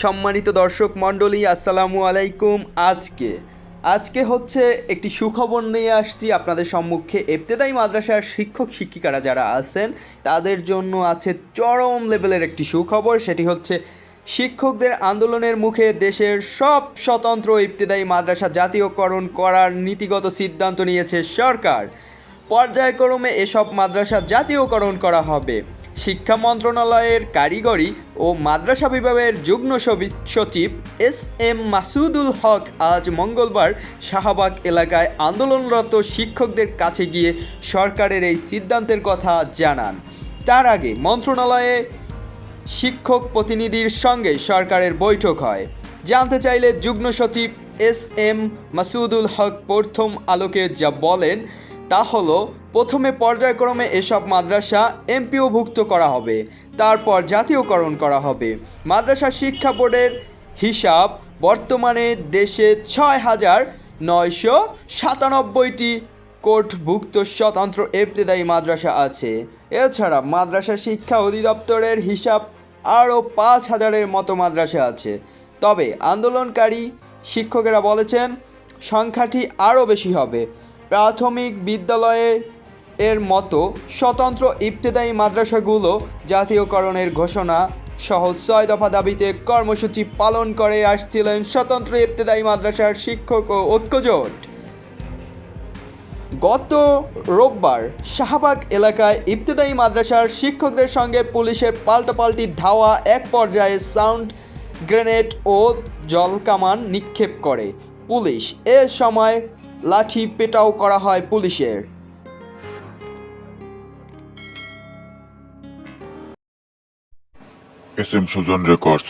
সম্মানিত দর্শক মণ্ডলী, আসসালামু আলাইকুম। আজকে হচ্ছে একটি সুখবর নিয়ে আসছি আপনাদের সম্মুখে। ইবতেদায়ী মাদ্রাসার শিক্ষক শিক্ষিকারা যারা আছেন তাদের জন্য আছে চরম লেভেলের একটি সুখবর। সেটি হচ্ছে শিক্ষকদের আন্দোলনের মুখে দেশের সব স্বতন্ত্র ইবতেদায়ী মাদ্রাসা জাতীয়করণ করার নীতিগত সিদ্ধান্ত নিয়েছে সরকার। পর্যায়ক্রমে এসব মাদ্রাসা জাতীয়করণ করা হবে। শিক্ষা মন্ত্রণালয়ের কারিগরি ও মাদ্রাসা বিভাগের যুগ্ম সচিব এস.এম. মাসুদুল হক আজ মঙ্গলবার শাহবাগ এলাকায় আন্দোলনরত শিক্ষকদের কাছে গিয়ে সরকারের এই সিদ্ধান্তের কথা জানান। তার আগে মন্ত্রণালয়ে শিক্ষক প্রতিনিধির সঙ্গে সরকারের বৈঠক হয়। জানতে চাইলে যুগ্ম সচিব এস.এম. মাসুদুল হক প্রথম আলোকে যা বলেন তা হলো, প্রথমে পর্যায়ক্রমে এসব মাদ্রাসা এমপিওভুক্ত করা হবে, তারপর জাতীয়করণ করা হবে। মাদ্রাসা শিক্ষা বোর্ডের হিসাব, বর্তমানে দেশে ৬,৯৯৭টি কোর্টভুক্ত স্বতন্ত্র ইবতেদায়ী মাদ্রাসা আছে। এছাড়া মাদ্রাসা শিক্ষা অধিদপ্তরের হিসাব আরও ৫,০০০-এর মতো মাদ্রাসা আছে। তবে আন্দোলনকারী শিক্ষকেরা বলেছেন সংখ্যাটি আরও বেশি হবে। প্রাথমিক বিদ্যালয়ে এর মতো স্বতন্ত্র ইবতেদায়ী মাদ্রাসাগুলো জাতীয়করণের ঘোষণা সহ ৬ দফা দাবিতে কর্মসূচি পালন করে আসছিলেন স্বতন্ত্র ইবতেদায়ী মাদ্রাসার শিক্ষক ও ঐক্যজোট। গত রোববার শাহবাগ এলাকায় ইবতেদায়ী মাদ্রাসার শিক্ষকদের সঙ্গে পুলিশের পাল্টাপাল্টি ধাওয়া এক পর্যায়ে সাউন্ড গ্রেনেড ও জলকামান নিক্ষেপ করে পুলিশ। এ সময় লাঠি পেটাও করা হয় পুলিশের। S M Sujan records.